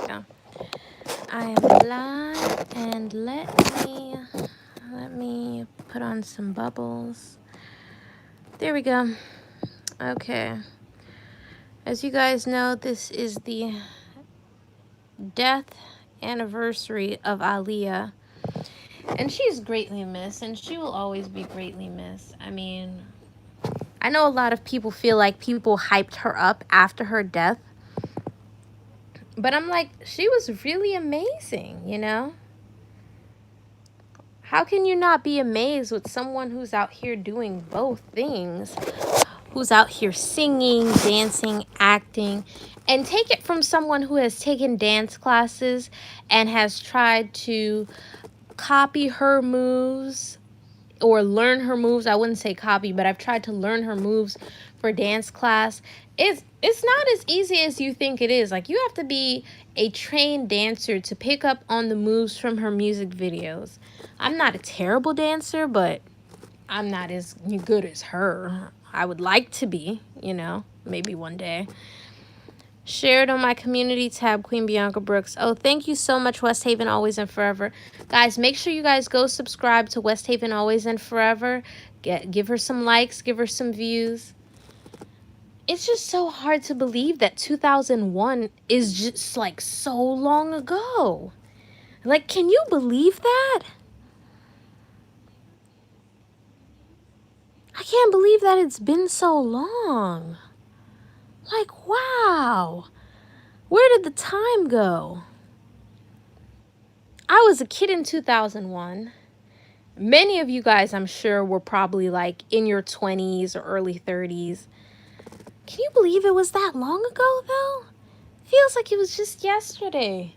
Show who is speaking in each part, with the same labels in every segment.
Speaker 1: Yeah. I am live, and let me put on some bubbles. There we go. Okay. As you guys know, this is the death anniversary of Aaliyah, and she's greatly missed, and she will always be greatly missed. I mean, I know a lot of people feel like people hyped her up after her death, but I'm like, she was really amazing, you know? How can you not be amazed with someone who's out here doing both things? Who's out here singing, dancing, acting, and take it from someone who has taken dance classes and has tried to copy her moves or learn her moves. I wouldn't say copy, but I've tried to learn her moves for dance class. It's not as easy as you think it is. Like, you have to be a trained dancer to pick up on the moves from her music videos. I'm not a terrible dancer, but I'm not as good as her. I would like to be, you know, maybe one day. Shared on my community tab, Queen Bianca Brooks. Oh, thank you so much, West Haven Always and Forever. Guys, make sure you guys go subscribe to West Haven Always and Forever. Give her some likes, give her some views. It's just so hard to believe that 2001 is just like so long ago. Like, can you believe that? I can't believe that it's been so long. Like, wow. Where did the time go? I was a kid in 2001. Many of you guys, I'm sure, were probably like in your 20s or early 30s. Can you believe it was that long ago, though? Feels like it was just yesterday.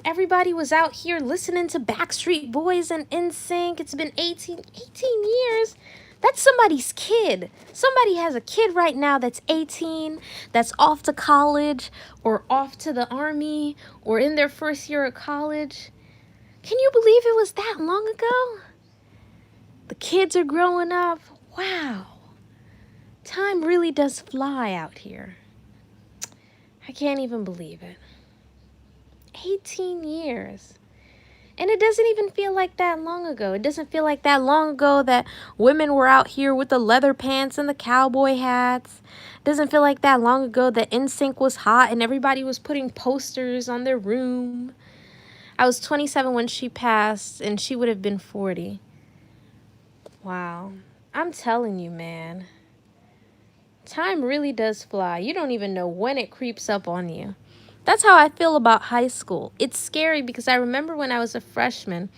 Speaker 1: Everybody was out here listening to Backstreet Boys and NSYNC. It's been 18 years. That's somebody's kid. Somebody has a kid right now that's 18, that's off to college or off to the army or in their first year of college. Can you believe it was that long ago? The kids are growing up. Wow. Time really does fly out here. I can't even believe it. 18 years. And it doesn't even feel like that long ago. It doesn't feel like that long ago that women were out here with the leather pants and the cowboy hats. It doesn't feel like that long ago that NSYNC was hot and everybody was putting posters on their room. I was 27 when she passed, and she would have been 40. Wow. I'm telling you, man. Time really does fly. You don't even know when it creeps up on you. That's how I feel about high school. It's scary because I remember when I was a freshman,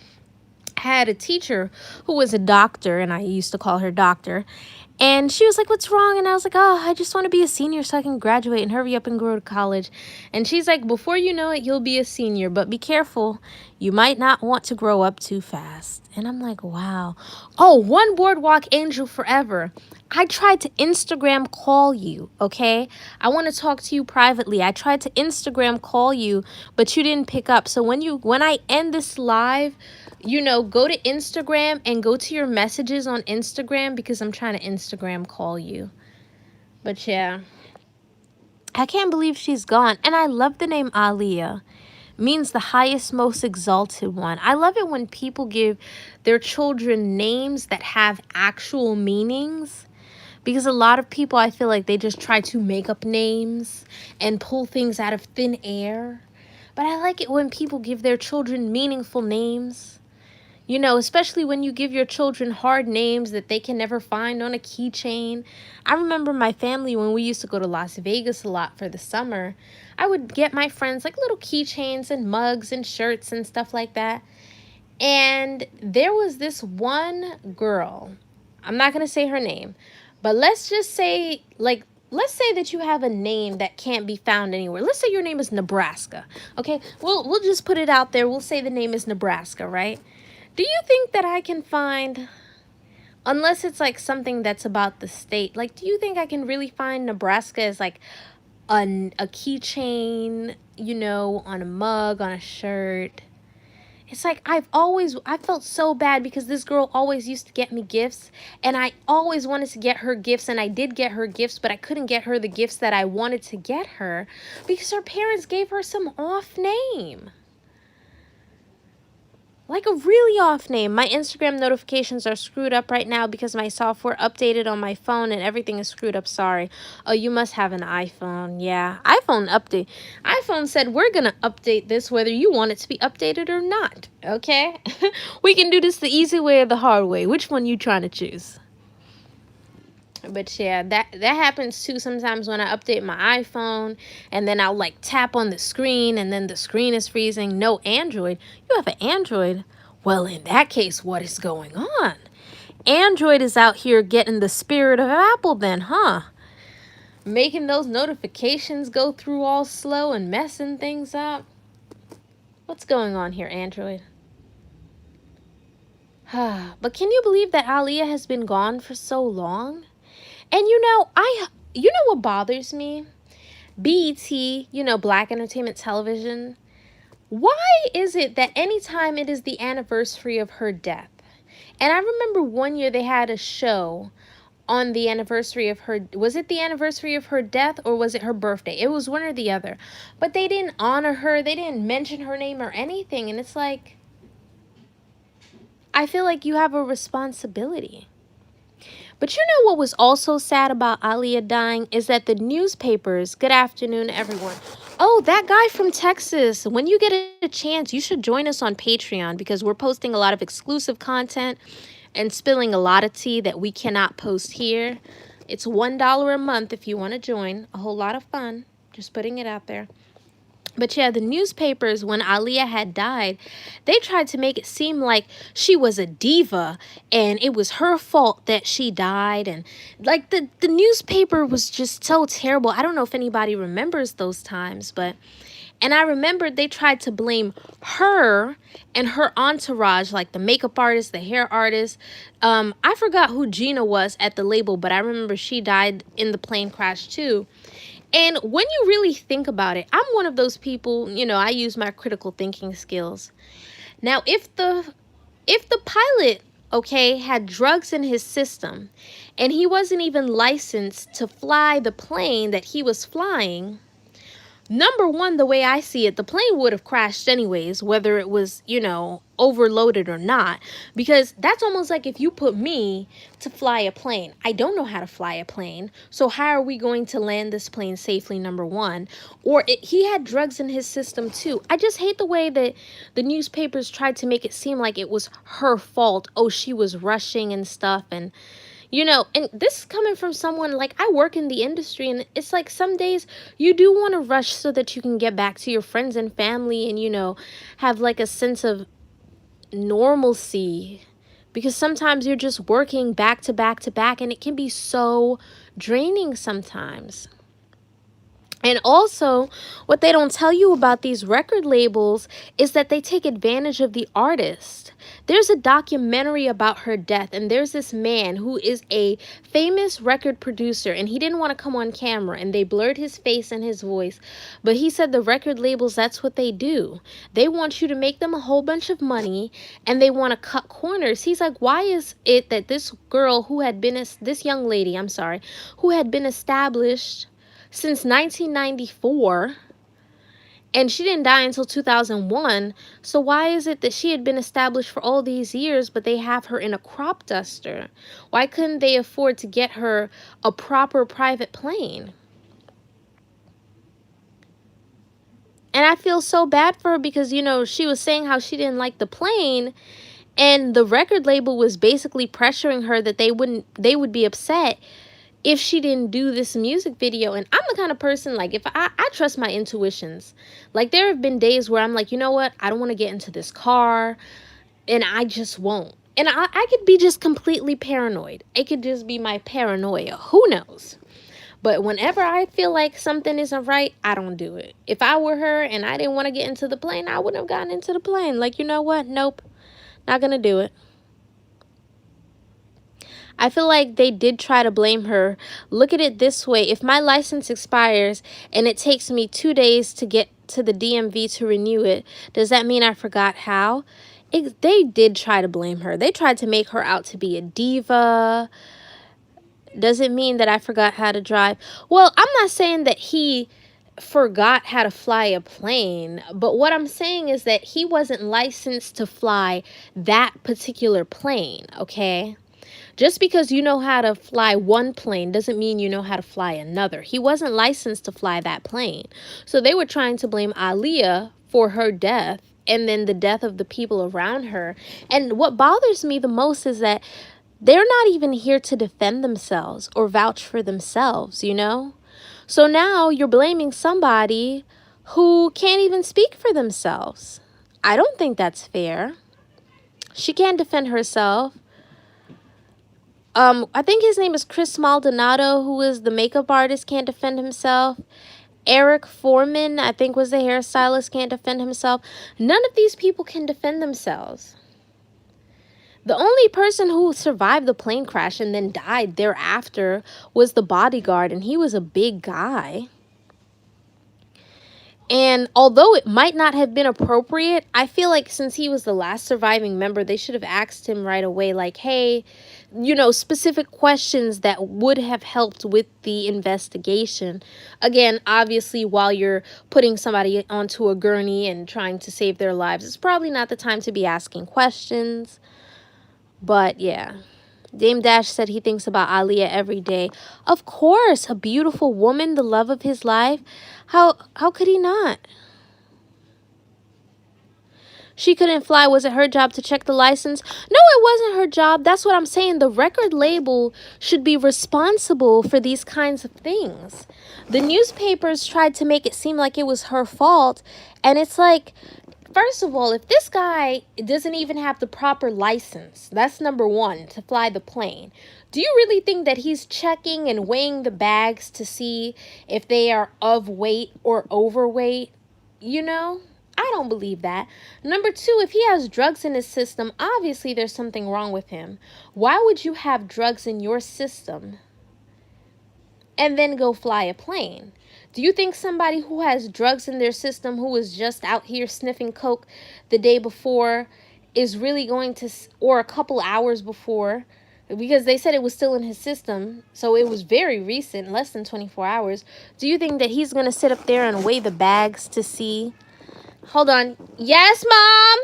Speaker 1: I had a teacher who was a doctor, and I used to call her doctor. And she was like, "What's wrong?" And I was like, "Oh, I just want to be a senior so I can graduate and hurry up and go to college." And she's like, "Before you know it, you'll be a senior, but be careful. You might not want to grow up too fast." And I'm like, wow. Oh, one boardwalk angel forever. I tried to Instagram call you, okay? I want to talk to you privately. I tried to Instagram call you, but you didn't pick up. So when I end this live, go to Instagram and go to your messages on Instagram because I'm trying to Instagram call you. But yeah, I can't believe she's gone. And I love the name Aaliyah. Means the highest, most exalted one. I love it when people give their children names that have actual meanings. Because a lot of people, I feel like they just try to make up names and pull things out of thin air. But I like it when people give their children meaningful names. Especially when you give your children hard names that they can never find on a keychain. I remember my family when we used to go to Las Vegas a lot for the summer. I would get my friends like little keychains and mugs and shirts and stuff like that. And there was this one girl. I'm not going to say her name, but let's just say, let's say that you have a name that can't be found anywhere. Let's say your name is Nebraska. Okay? We'll just put it out there. We'll say the name is Nebraska, right? Do you think that I can find, unless it's like something that's about the state, like, do you think I can really find Nebraska as like a keychain, on a mug, on a shirt? It's like I felt so bad because this girl always used to get me gifts, and I always wanted to get her gifts, and I did get her gifts, but I couldn't get her the gifts that I wanted to get her because her parents gave her some off name. Like a really off name. My Instagram notifications are screwed up right now because my software updated on my phone and everything is screwed up. Sorry. Oh, you must have an iPhone. Yeah. iPhone update. iPhone said we're going to update this whether you want it to be updated or not. Okay? We can do this the easy way or the hard way. Which one you trying to choose? But yeah, that happens too sometimes when I update my iPhone and then I'll like tap on the screen and then the screen is freezing. No Android. You have an Android? Well, in that case, what is going on? Android is out here getting the spirit of Apple then, huh? Making those notifications go through all slow and messing things up. What's going on here, Android? But can you believe that Aaliyah has been gone for so long? And you know what bothers me? BET, Black Entertainment Television. Why is it that anytime it is the anniversary of her death, and I remember one year they had a show on the anniversary of her, was it the anniversary of her death or was it her birthday? It was one or the other. But they didn't honor her, they didn't mention her name or anything, and it's like, I feel like you have a responsibility. But you know what was also sad about Aaliyah dying is that the newspapers, good afternoon, everyone. Oh, that guy from Texas. When you get a chance, you should join us on Patreon because we're posting a lot of exclusive content and spilling a lot of tea that we cannot post here. It's $1 a month if you want to join. A whole lot of fun. Just putting it out there. But yeah, the newspapers, when Aaliyah had died, they tried to make it seem like she was a diva and it was her fault that she died. And like the newspaper was just so terrible. I don't know if anybody remembers those times, and I remember they tried to blame her and her entourage, like the makeup artist, the hair artist. I forgot who Gina was at the label, but I remember she died in the plane crash too. And when you really think about it, I'm one of those people, I use my critical thinking skills. Now, if the pilot, okay, had drugs in his system and he wasn't even licensed to fly the plane that he was flying, number one, the way I see it, the plane would have crashed anyways, whether it was, overloaded or not. Because that's almost like if you put me to fly a plane. I don't know how to fly a plane. So how are we going to land this plane safely, number one? Or he had drugs in his system too. I just hate the way that the newspapers tried to make it seem like it was her fault. Oh, she was rushing and stuff. And this is coming from someone, like, I work in the industry, and it's like some days you do want to rush so that you can get back to your friends and family and, have like a sense of normalcy. Because sometimes you're just working back to back to back, and it can be so draining sometimes. And also, what they don't tell you about these record labels is that they take advantage of the artist. There's a documentary about her death, and there's this man who is a famous record producer, and he didn't want to come on camera, and they blurred his face and his voice. But he said the record labels, that's what they do. They want you to make them a whole bunch of money, and they want to cut corners. He's like, why is it that this girl who had been, this young lady, I'm sorry, who had been established since 1994, and she didn't die until 2001. So why is it that she had been established for all these years, but they have her in a crop duster? Why couldn't they afford to get her a proper private plane? And I feel so bad for her because, she was saying how she didn't like the plane, and the record label was basically pressuring her that they would be upset if she didn't do this music video. And I'm the kind of person, like, if I trust my intuitions. Like, there have been days where I'm like, you know what, I don't want to get into this car, and I just won't. And I could be just completely paranoid. It could just be my paranoia, who knows. But whenever I feel like something isn't right, I don't do it. If I were her and I didn't want to get into the plane, I wouldn't have gotten into the plane. Like, you know what, nope, not gonna do it. I feel like they did try to blame her. Look at it this way. If my license expires and it takes me 2 days to get to the DMV to renew it, does that mean I forgot how? They did try to blame her. They tried to make her out to be a diva. Does it mean that I forgot how to drive? Well, I'm not saying that he forgot how to fly a plane, but what I'm saying is that he wasn't licensed to fly that particular plane, okay? Just because you know how to fly one plane doesn't mean you know how to fly another. He wasn't licensed to fly that plane. So they were trying to blame Aaliyah for her death and then the death of the people around her. And what bothers me the most is that they're not even here to defend themselves or vouch for themselves, you know? So now you're blaming somebody who can't even speak for themselves. I don't think that's fair. She can't defend herself. I think his name is Chris Maldonado, who is the makeup artist, can't defend himself. Eric Foreman, I think, was the hairstylist, can't defend himself. None of these people can defend themselves. The only person who survived the plane crash and then died thereafter was the bodyguard, and he was a big guy. And although it might not have been appropriate, I feel like since he was the last surviving member, they should have asked him right away, like, hey, you know, specific questions that would have helped with the investigation. Again, obviously, while you're putting somebody onto a gurney and trying to save their lives, it's probably not the time to be asking questions. But yeah. Dame Dash said he thinks about Aaliyah every day. Of course, a beautiful woman, the love of his life. How could he not? She couldn't fly. Was it her job to check the license? No, it wasn't her job. That's what I'm saying. The record label should be responsible for these kinds of things. The newspapers tried to make it seem like it was her fault. And it's like, first of all, if this guy doesn't even have the proper license, that's number one, to fly the plane. Do you really think that he's checking and weighing the bags to see if they are of weight or overweight? You know? I don't believe that. Number two, if he has drugs in his system, obviously there's something wrong with him. Why would you have drugs in your system and then go fly a plane? Do you think somebody who has drugs in their system who was just out here sniffing coke the day before is really going to, or a couple hours before, because they said it was still in his system, so it was very recent, less than 24 hours. Do you think that he's going to sit up there and weigh the bags to see? Hold on. Yes, Mom?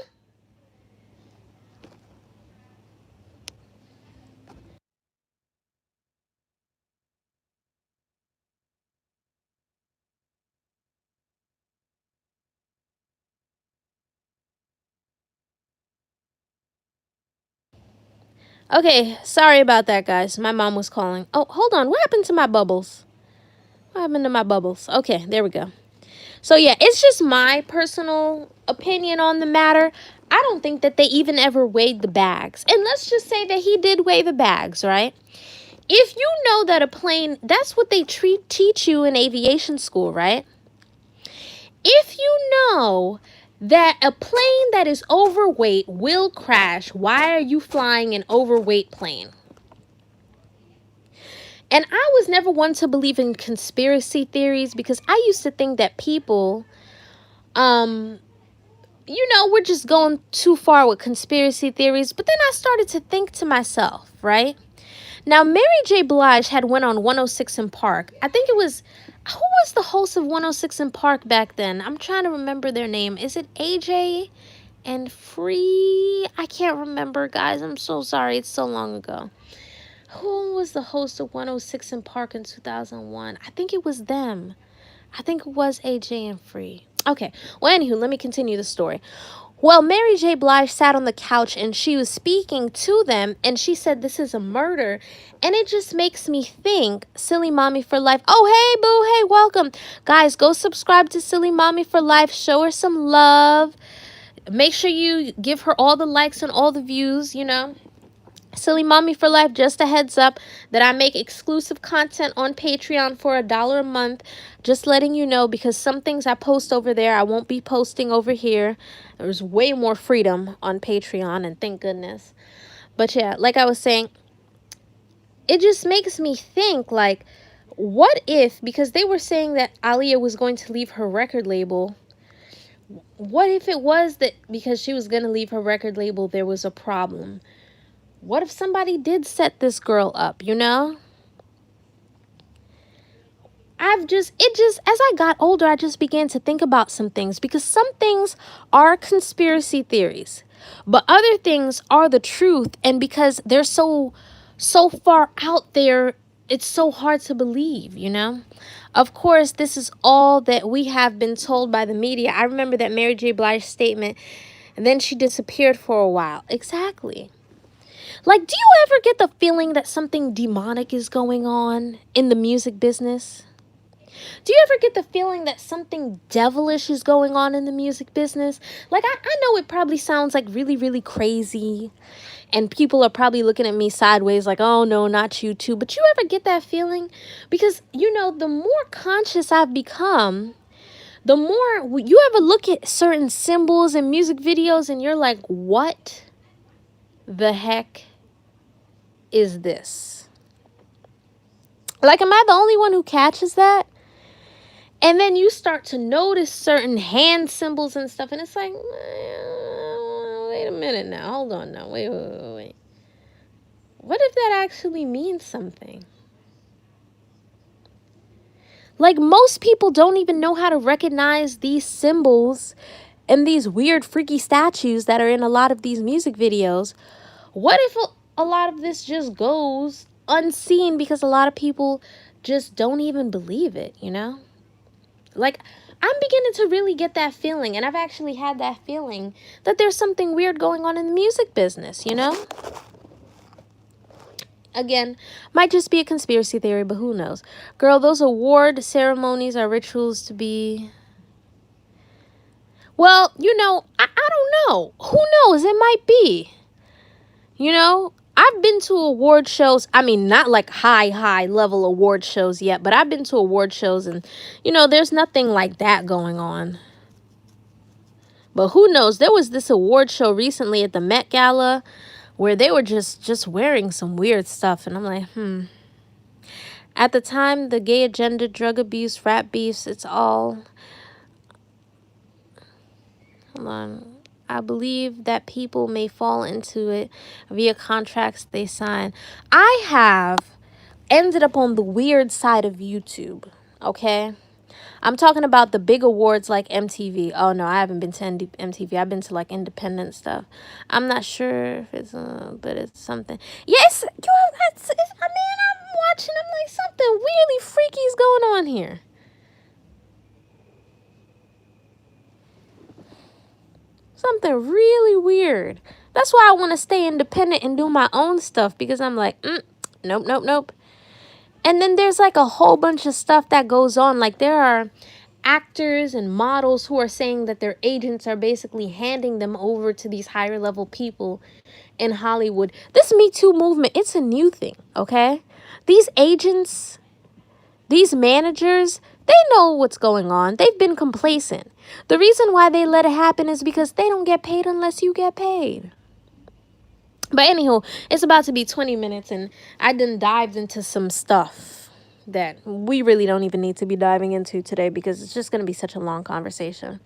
Speaker 1: Okay, sorry about that, guys. My mom was calling. Oh, hold on. What happened to my bubbles? What happened to my bubbles? Okay, there we go. So, yeah, it's just my personal opinion on the matter. I don't think that they even ever weighed the bags. And let's just say that he did weigh the bags, right? If you know that a plane, that's what they teach you in aviation school, right? If you know that a plane that is overweight will crash, why are you flying an overweight plane? And I was never one to believe in conspiracy theories because I used to think that people, we're just going too far with conspiracy theories. But then I started to think to myself, right? Now, Mary J. Blige had went on 106 in Park. I think it was, who was the host of 106 in Park back then? I'm trying to remember their name. Is it AJ and Free? I can't remember, guys. I'm so sorry. It's so long ago. Who was the host of 106 in Park in 2001? I think it was them. I think it was AJ and Free. Okay. Well, anywho, let me continue the story. Well, Mary J. Blige sat on the couch and she was speaking to them and she said, this is a murder. And it just makes me think, Silly Mommy for Life. Oh, hey, boo. Hey, welcome. Guys, go subscribe to Silly Mommy for Life. Show her some love. Make sure you give her all the likes and all the views, Silly Mommy for Life, just a heads up that I make exclusive content on Patreon for $1 a month. Just letting you know, because some things I post over there, I won't be posting over here. There's way more freedom on Patreon, and thank goodness. But yeah, like I was saying, it just makes me think, like, what if, because they were saying that Aaliyah was going to leave her record label, what if it was that because she was going to leave her record label, there was a problem? What if somebody did set this girl up, you know? As I got older, I just began to think about some things, because some things are conspiracy theories, but other things are the truth. And because they're so far out there, it's so hard to believe, you know? Of course, this is all that we have been told by the media. I remember that Mary J. Blige statement, and then she disappeared for a while. Exactly. Like, do you ever get the feeling that something demonic is going on in the music business? Do you ever get the feeling that something devilish is going on in the music business? Like, I know it probably sounds like really, really crazy, and people are probably looking at me sideways like, oh no, not you too. But you ever get that feeling? Because, you know, the more conscious I've become, the more you ever look at certain symbols and music videos and you're like, what the heck is this? Like, am I the only one who catches that? And then you start to notice certain hand symbols and stuff, and it's like, wait a minute now, hold on now, wait. What if that actually means something? Like, most people don't even know how to recognize these symbols and these weird, freaky statues that are in a lot of these music videos. What if a lot of this just goes unseen because a lot of people just don't even believe it, you know? Like, I'm beginning to really get that feeling, and I've actually had that feeling that there's something weird going on in the music business, you know? Again, might just be a conspiracy theory, but who knows? Girl, those award ceremonies are rituals to be... Well, you know, I don't know. Who knows? It might be. You know, I've been to award shows. I mean, not like high level award shows yet, but I've been to award shows, and, you know, there's nothing like that going on. But who knows? There was this award show recently at the Met Gala where they were just wearing some weird stuff. And I'm like, At the time, the gay agenda, drug abuse, rap beefs, it's all... Hold on. I believe that people may fall into it via contracts they sign. I have ended up on the weird side of YouTube, okay? I'm talking about the big awards like MTV. Oh, no, I haven't been to MTV. I've been to, like, independent stuff. I'm not sure if it's, but it's something. Yes, I mean, I'm watching. I'm like, something really freaky is going on here. Something really weird. That's why I want to stay independent and do my own stuff, because I'm like, nope. And then there's like a whole bunch of stuff that goes on. Like, there are actors and models who are saying that their agents are basically handing them over to these higher level people in Hollywood. This Me Too movement, it's a new thing, okay? These agents, these managers, they know what's going on. They've been complacent. The reason why they let it happen is because they don't get paid unless you get paid. But anywho, it's about to be 20 minutes, and I done dived into some stuff that we really don't even need to be diving into today, because it's just going to be such a long conversation.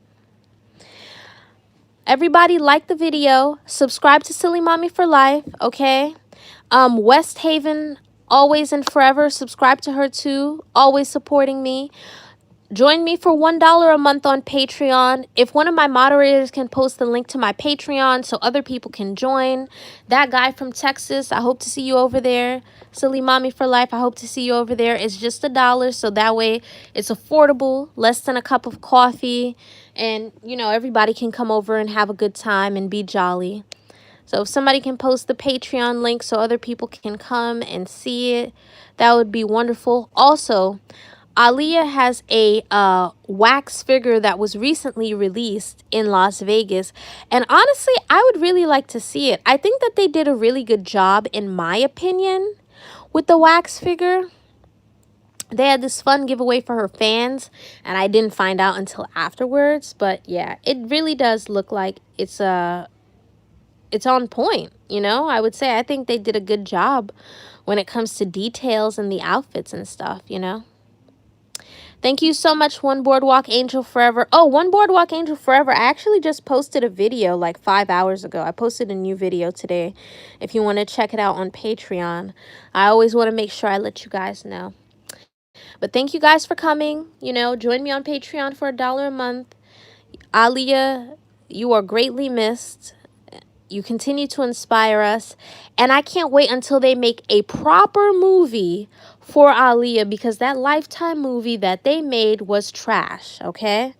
Speaker 1: Everybody like the video. Subscribe to Silly Mommy for Life, okay? West Haven, always and forever. Subscribe to her too. Always supporting me. Join me for $1 a month on Patreon. If one of my moderators can post the link to my Patreon so other people can join. That guy from Texas, I hope to see you over there. Silly Mommy for Life, I hope to see you over there. It's just $1, so that way it's affordable, less than a cup of coffee. And, you know, everybody can come over and have a good time and be jolly. So if somebody can post the Patreon link so other people can come and see it, that would be wonderful. Also, Aaliyah has a wax figure that was recently released in Las Vegas. And honestly, I would really like to see it. I think that they did a really good job, in my opinion, with the wax figure. They had this fun giveaway for her fans, and I didn't find out until afterwards. But yeah, it really does look like it's a it's on point, you know? I would say I think they did a good job when it comes to details and the outfits and stuff, you know? Thank you so much, One Boardwalk Angel Forever. Oh, One Boardwalk Angel Forever. I actually just posted a video like 5 hours ago. I posted a new video today. If you want to check it out on Patreon, I always want to make sure I let you guys know. But thank you guys for coming. You know, join me on Patreon for $1 a month. Aaliyah, you are greatly missed. You continue to inspire us. And I can't wait until they make a proper movie for Aaliyah, because that Lifetime movie that they made was trash, okay?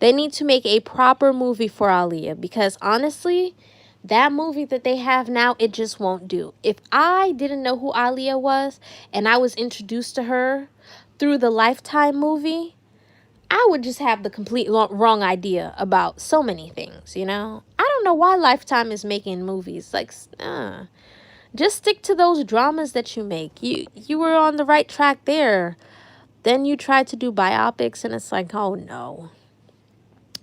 Speaker 1: They need to make a proper movie for Aaliyah, because honestly, that movie that they have now, it just won't do. If I didn't know who Aaliyah was and I was introduced to her through the Lifetime movie, I would just have the complete wrong idea about so many things, you know? I don't know why Lifetime is making movies. Like, just stick to those dramas that you make. You were on the right track there. Then you try to do biopics, and it's like, oh no.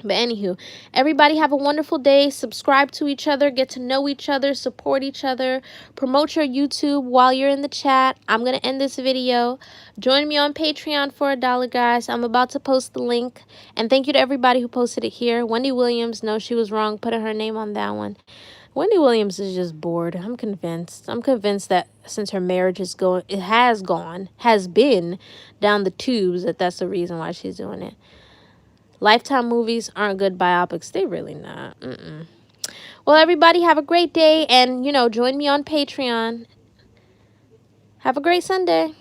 Speaker 1: But anywho, everybody have a wonderful day. Subscribe to each other, get to know each other, support each other, promote your YouTube while you're in the chat. I'm going to end this video. Join me on Patreon for $1, guys. I'm about to post the link. And thank you to everybody who posted it here. Wendy Williams, no, she was wrong, putting her name on that one. Wendy Williams is just bored. I'm convinced. I'm convinced that since her marriage has been down the tubes, that's the reason why she's doing it. Lifetime movies aren't good biopics. They really not. Well, everybody have a great day. And, you know, join me on Patreon. Have a great Sunday.